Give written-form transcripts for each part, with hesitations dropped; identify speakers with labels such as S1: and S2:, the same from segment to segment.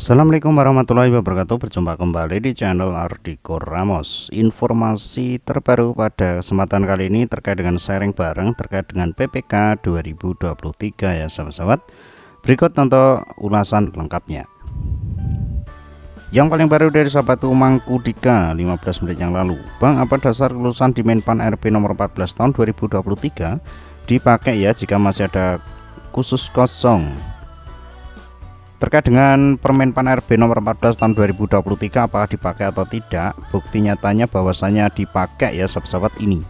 S1: Assalamualaikum warahmatullahi wabarakatuh. Berjumpa kembali di channel Ardiko Ramos. Informasi terbaru pada kesempatan kali ini terkait dengan sharing bareng terkait dengan PPK 2023 ya sahabat-sahabat. Berikut untuk ulasan lengkapnya. Yang paling baru dari sahabat Umangku Dika 15 menit yang lalu. Bang, apa dasar kelulusan di Menpan RP nomor 14 tahun 2023 dipakai ya jika masih ada khusus kosong? Terkait dengan Permenpan RB nomor 14 tahun 2023 apakah dipakai atau tidak? Bukti nyatanya bahwasanya dipakai ya sahabat-sahabat ini.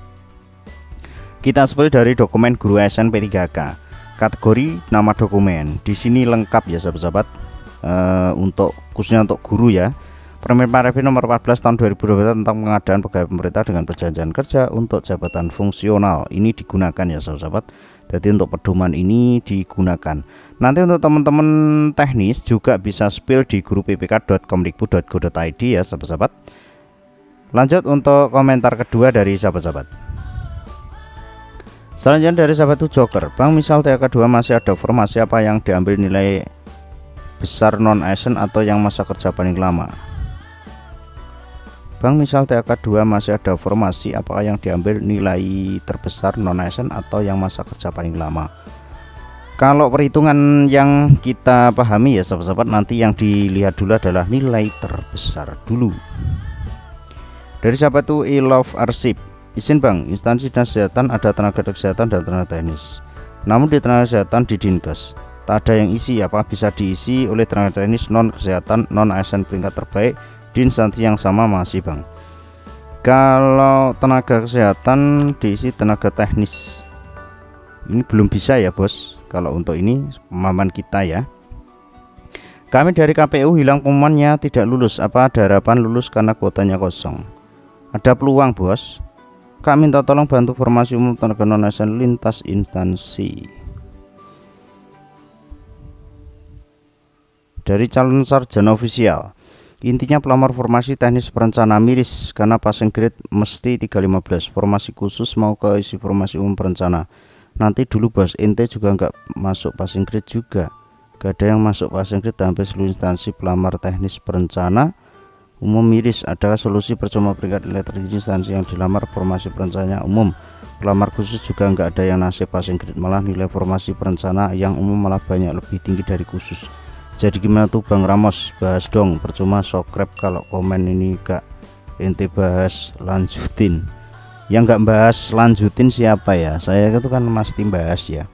S1: Kita sepil dari dokumen guru ASN P3K. Kategori nama dokumen. Di sini lengkap ya sahabat-sahabat. Untuk khususnya untuk guru ya. Permenpan RB nomor 14 tahun 2023 tentang pengadaan pegawai pemerintah dengan perjanjian kerja untuk jabatan fungsional. Ini digunakan ya sahabat-sahabat. Jadi untuk pedoman ini digunakan. Nanti untuk teman-teman teknis juga bisa spill di grup ppk.comdikbud.go.id ya sahabat-sahabat. Lanjut untuk komentar kedua dari sahabat-sahabat. Selanjutnya dari sahabat itu Joker. Bang, misal TK2 masih ada formasi apa yang diambil nilai besar non ASN atau yang masa kerja paling lama? Bang, misal TK2 masih ada formasi apakah yang diambil nilai terbesar non ASN atau yang masa kerja paling lama? Kalau perhitungan yang kita pahami ya sahabat-sahabat, nanti yang dilihat dulu adalah nilai terbesar dulu. Dari sahabat itu I-Love Arsip. Izin bang, instansi dinas kesehatan ada tenaga kesehatan dan tenaga teknis. Namun di tenaga kesehatan di Dinkes tak ada yang isi, apakah bisa diisi oleh tenaga teknis non kesehatan non ASN peringkat terbaik di instansi yang sama masih bang? Kalau tenaga kesehatan diisi tenaga teknis ini belum bisa ya bos. Kalau untuk ini pemahaman kita ya. Kami dari KPU hilang pengumumannya tidak lulus. Apa ada harapan lulus karena kuotanya kosong? Ada peluang bos. Kami minta tolong bantu formasi umum tenaga non ASN lintas instansi. Dari calon sarjana ofisial. Intinya pelamar formasi teknis perencana miris karena passing grade mesti 315. Formasi khusus mau ke isi formasi umum perencana. Nanti dulu bos, ente juga nggak masuk passing grade juga. Gak ada yang masuk passing grade sampai seluruh instansi pelamar teknis perencana umum miris. Ada solusi percuma peringkat nilai tertinggi instansi yang dilamar formasi perencana umum. Pelamar khusus juga nggak ada yang nasib passing grade, malah nilai formasi perencana yang umum malah banyak lebih tinggi dari khusus. Jadi gimana tuh Bang Ramos? Bahas dong, percuma subscribe kalau komen ini gak ente bahas, lanjutin. Yang nggak bahas lanjutin siapa ya? Saya itu kan mesti bahas ya.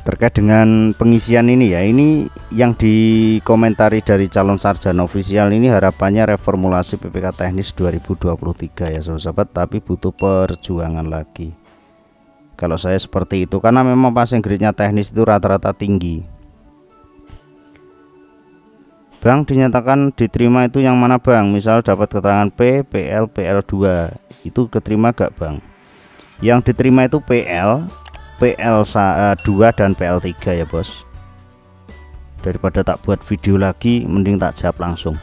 S1: Terkait dengan pengisian ini ya, ini yang dikomentari dari calon sarjana ofisial ini harapannya reformulasi PPK teknis 2023 ya sahabat, tapi butuh perjuangan lagi. Kalau saya seperti itu karena memang passing grade-nya teknis itu rata-rata tinggi. Bang, dinyatakan diterima itu yang mana bang? Misal dapat keterangan P, PL, PL2 itu keterima gak bang? Yang diterima itu PL, PL2 dan PL3 ya bos. Daripada tak buat video lagi, mending tak jawab langsung.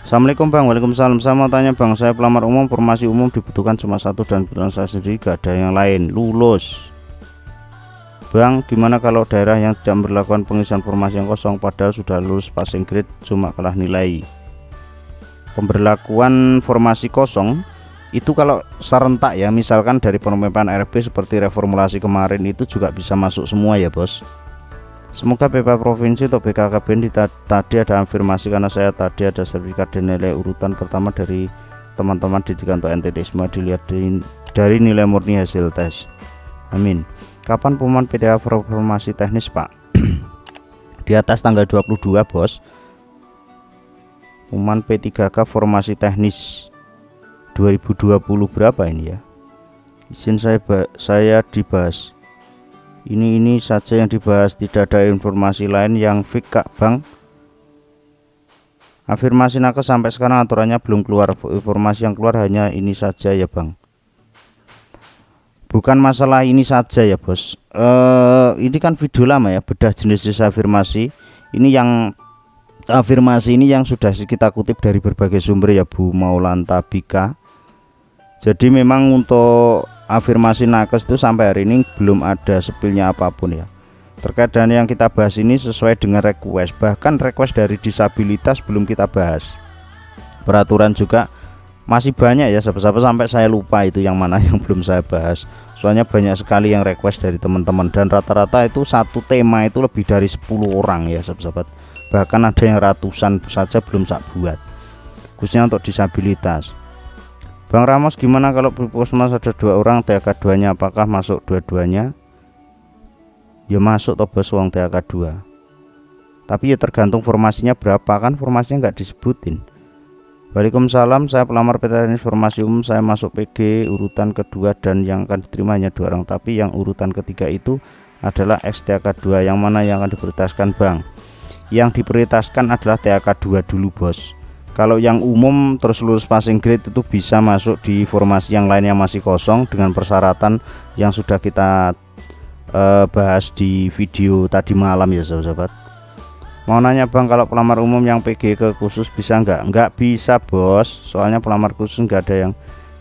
S1: Assalamualaikum bang. Waalaikumsalam. Saya mau tanya bang, saya pelamar umum, formasi umum dibutuhkan cuma satu dan kebetulan saya sendiri gak ada yang lain, lulus. Bang, gimana kalau daerah yang tidak memperlakukan pengisian formasi yang kosong padahal sudah lulus passing grade cuma kalah nilai? Pemberlakuan formasi kosong itu kalau serentak ya, misalkan dari Permenpan RB seperti reformulasi kemarin itu juga bisa masuk semua ya bos. Semoga BP Provinsi atau BKKBN tadi ada afirmasi karena saya tadi ada sertifikat dan nilai urutan pertama dari teman-teman didikan untuk NTT semua dilihat dari nilai murni hasil tes. Amin. Kapan pengumuman PTK formasi teknis pak? Di atas tanggal 22 bos. Pengumuman P3K formasi teknis 2020 berapa ini ya? Izin saya dibahas. Ini saja yang dibahas, tidak ada informasi lain yang fix kak bang. Afirmasi nakes sampai sekarang aturannya belum keluar. Informasi yang keluar hanya ini saja ya bang. Bukan masalah ini saja ya bos. Ini kan video lama ya, bedah jenis-jenis afirmasi. Ini yang afirmasi ini yang sudah kita kutip dari berbagai sumber ya Bu Maulanta Bika. Jadi memang untuk afirmasi nakes itu sampai hari ini belum ada spillnya apapun ya. Terkait dengan yang kita bahas ini sesuai dengan request, bahkan request dari disabilitas belum kita bahas. Peraturan juga masih banyak ya sahabat-sahabat, sampai saya lupa itu yang mana yang belum saya bahas. Soalnya banyak sekali yang request dari teman-teman, dan rata-rata itu satu tema itu lebih dari 10 orang ya sahabat-sahabat. Bahkan ada yang ratusan saja belum saya buat, khususnya untuk disabilitas. Bang Ramos, gimana kalau puskesmas ada 2 orang, THK 2 nya apakah masuk dua-duanya? Ya masuk toh bos, wong THK 2. Tapi ya tergantung formasinya berapa, kan formasinya nggak disebutin. Waalaikumsalam, saya pelamar PT Teknis Formasi Umum, saya masuk PG urutan kedua dan yang akan diterima hanya 2 orang, tapi yang urutan ketiga itu adalah THK 2. Yang mana yang akan diprioritaskan Bang? Yang diprioritaskan adalah THK 2 dulu bos. Kalau yang umum terus lulus passing grade itu bisa masuk di formasi yang lain yang masih kosong dengan persyaratan yang sudah kita bahas di video tadi malam ya sahabat-sahabat. Mau nanya Bang, kalau pelamar umum yang PG ke khusus bisa nggak? Nggak bisa bos, soalnya pelamar khusus nggak ada yang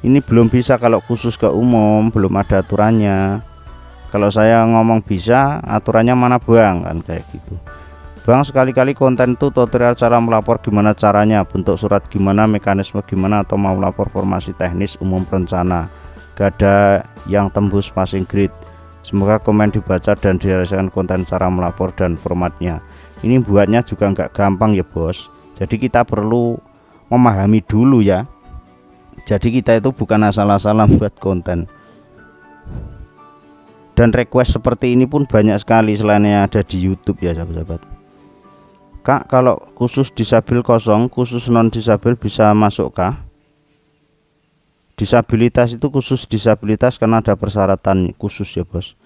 S1: ini, belum bisa. Kalau khusus ke umum belum ada aturannya. Kalau saya ngomong bisa, aturannya mana Bang, kan kayak gitu. Bang, sekali-kali konten tuh tutorial cara melapor, gimana caranya, bentuk surat gimana, mekanisme gimana, atau mau lapor formasi teknis umum perencana, gak ada yang tembus passing grade. Semoga komen dibaca dan dirasakan konten cara melapor dan formatnya. Ini buatnya juga nggak gampang ya bos, jadi kita perlu memahami dulu ya. Jadi kita itu bukan asal-asalan buat konten. Dan request seperti ini pun banyak sekali selain yang ada di YouTube ya sahabat-sahabat. Kak, kalau khusus disabil kosong, khusus non disabil bisa masuk kah? Disabilitas itu khusus disabilitas karena ada persyaratan khusus ya bos.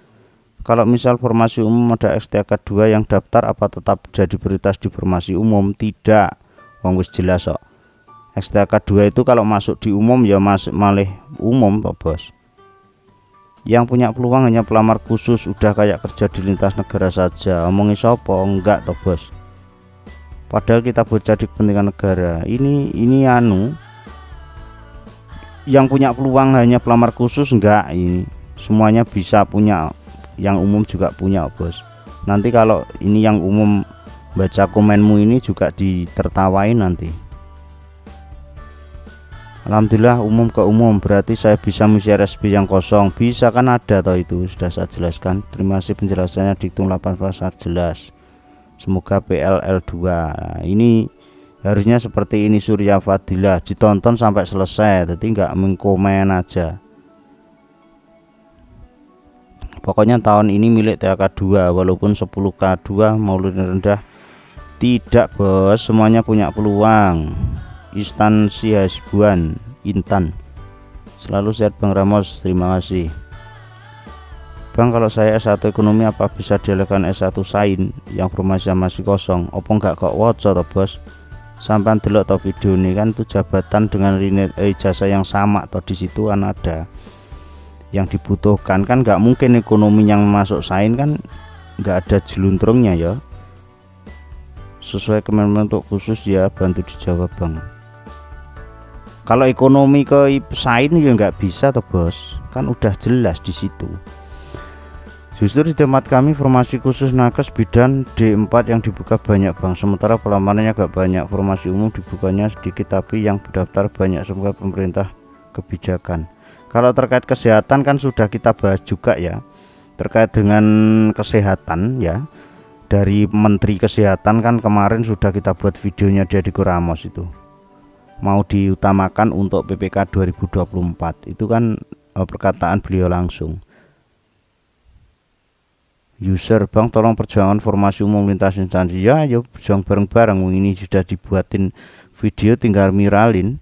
S1: Kalau misal formasi umum ada THK 2 yang daftar, apa tetap jadi prioritas di formasi umum? Tidak, wong wis jelas kok. THK 2 itu kalau masuk di umum ya masuk malih umum kok bos. Yang punya peluang hanya pelamar khusus, udah kayak kerja di lintas negara saja. Omongin sopo? Enggak toh bos. Padahal kita bocah di kepentingan negara. Ini anu, yang punya peluang hanya pelamar khusus enggak, ini semuanya bisa punya, yang umum juga punya bos. Nanti kalau ini yang umum baca komenmu ini juga ditertawain nanti. Alhamdulillah umum ke umum, berarti saya bisa mengisi RSP yang kosong. Bisa kan, ada toh, itu sudah saya jelaskan. Terima kasih penjelasannya, diktum 18 sangat jelas. Semoga PLL2. Nah, ini harusnya seperti ini Surya Fadilah, ditonton sampai selesai, jadi nggak mengkomen aja. Pokoknya tahun ini milik THK 2 walaupun 10K2 mau rendah. Tidak bos, semuanya punya peluang. Instansi Hasbuan Intan. Selalu sehat Bang Ramos, terima kasih. Bang, kalau saya S1 ekonomi apa bisa dialihkan S1 sain yang formasi masih kosong? Opo enggak kok woco toh bos? Sampai delok toh video ini kan tuh jabatan dengan ijazah yang sama toh, di situ kan ada yang dibutuhkan, kan nggak mungkin ekonomi yang masuk sain kan nggak ada jeluntrungnya ya. Sesuai kementerian untuk khusus ya, bantu dijawab Bang. Kalau ekonomi ke sain ya nggak bisa toh bos, kan udah jelas di situ. Justru di tempat kami formasi khusus nakes bidan D4 yang dibuka banyak Bang, sementara pelamanannya gak banyak. Formasi umum dibukanya sedikit tapi yang berdaftar banyak. Semoga pemerintah kebijakan. Kalau terkait kesehatan kan sudah kita bahas juga ya, terkait dengan kesehatan ya, dari Menteri Kesehatan kan kemarin sudah kita buat videonya, Deddy Ramos itu mau diutamakan untuk PPK 2024. Itu kan perkataan beliau langsung. User Bang, tolong perjuangan formasi umum lintas instansi. Ya, yuk berjuang bareng-bareng. Ini sudah dibuatin video, tinggal miralin.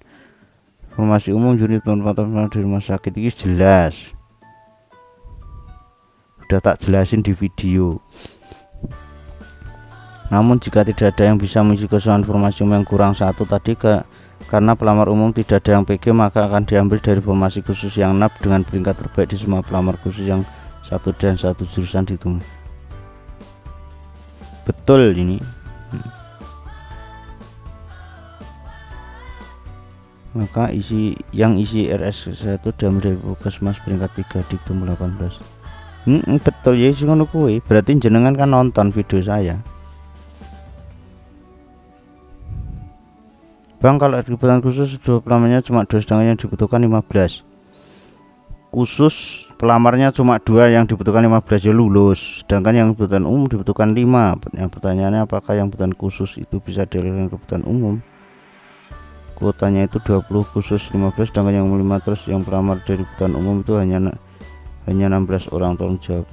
S1: Formasi umum unit penempatan di rumah sakit ini jelas. Sudah tak jelasin di video. Namun jika tidak ada yang bisa mengisi kosongan formasi umum yang kurang satu tadi karena pelamar umum tidak ada yang PG, maka akan diambil dari formasi khusus yang NAP dengan peringkat terbaik di semua pelamar khusus yang satu dan satu jurusan dihitung. Betul ini. Maka isi RS1 diambil dari Puskesmas peringkat 3 diktum 18. Betul ya, sing ngono kuwi. Berarti jenengan kan nonton video saya. Bang, kalau kebutuhan khusus pelamarnya cuma 2, sedangkan yang dibutuhkan 15. Khusus pelamarnya cuma 2, yang dibutuhkan 15 ya lulus. Sedangkan yang kebutuhan umum dibutuhkan 5. Yang pertanyaannya apakah yang kebutuhan khusus itu bisa dialihkan ke kebutuhan umum? Kuotanya itu 20, khusus 15, sedangkan yang 5 terus yang pelamar dari kebutuhan umum itu hanya 16 orang. Tolong jawab.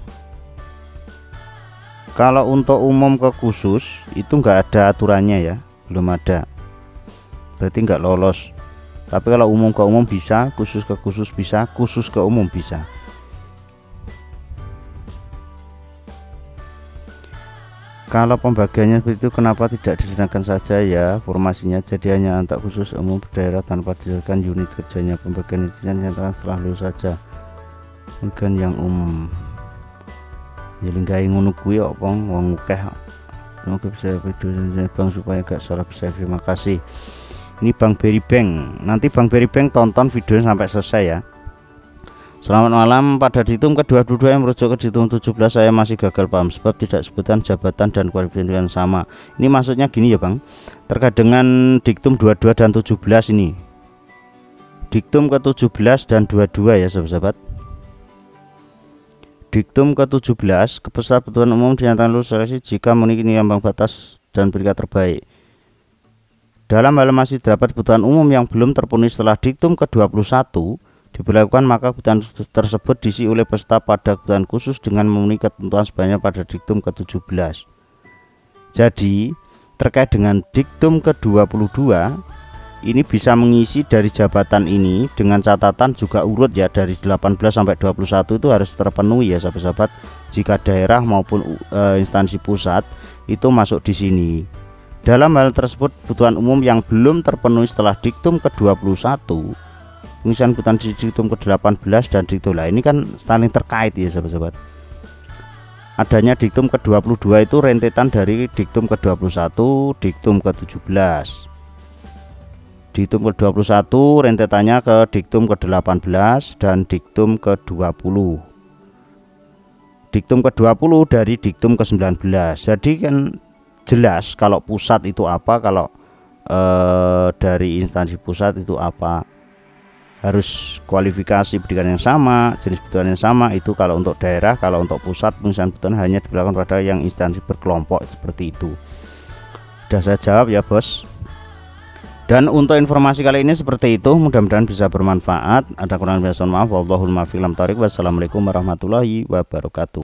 S1: Kalau untuk umum ke khusus itu nggak ada aturannya ya, belum ada, berarti nggak lolos. Tapi kalau umum ke umum bisa, khusus ke khusus bisa, khusus ke umum bisa. Kalau pembagiannya seperti itu, kenapa tidak disediakan saja ya formasinya jadi hanya untuk khusus umum daerah tanpa disediakan unit kerjanya? Pembagian itu nyatakan setelah lulus saja. Bukan yang umum. Ya lingkai ngono kuwi kok wong akeh. Oke, bisa video Bang supaya gak salah bisa. Terima kasih. Ini Bang Berry Bank. Nanti Bang Berry Bank tonton videonya sampai selesai ya. Selamat malam. Pada diktum ke-22 yang merujuk ke diktum 17 saya masih gagal paham sebab tidak sebutan jabatan dan kualifikasi yang sama. Ini maksudnya gini ya Bang, terkait dengan diktum 22 dan 17 ini. Diktum ke-17 dan 22 ya sahabat-sahabat. Diktum ke-17, kebutuhan umum dinyatakan lulus seleksi jika memenuhi ambang batas dan peringkat terbaik. Dalam hal masih terdapat kebutuhan umum yang belum terpenuhi setelah diktum ke-21 diberlakukan, maka kebutuhan tersebut diisi oleh peserta pada kebutuhan khusus dengan memenuhi ketentuan sebagaimana pada diktum ke-17. Jadi terkait dengan diktum ke-22 ini bisa mengisi dari jabatan ini dengan catatan juga urut ya, dari 18 sampai 21 itu harus terpenuhi ya sahabat-sahabat. Jika daerah maupun instansi pusat itu masuk di sini. Dalam hal tersebut kebutuhan umum yang belum terpenuhi setelah diktum ke-21, pengisian kebutuhan di diktum ke-18 dan diktum lain ini kan saling terkait ya sahabat-sahabat. Adanya diktum ke-22 itu rentetan dari diktum ke-21, diktum ke-17. Diktum ke-21 rentetannya ke diktum ke-18 dan diktum ke-20. Diktum ke-20 dari diktum ke-19. Jadi kan jelas kalau pusat itu apa, kalau dari instansi pusat itu apa. Harus kualifikasi pendidikan yang sama, jenis kebutuhan yang sama. Itu kalau untuk daerah. Kalau untuk pusat, pengisian kebutuhan hanya diberlakukan pada yang instansi berkelompok seperti itu. Sudah saya jawab ya bos. Dan untuk informasi kali ini seperti itu, mudah-mudahan bisa bermanfaat. Ada kurang lebih mohon maaf. Wallahul muwaffiq. Wassalamualaikum warahmatullahi wabarakatuh.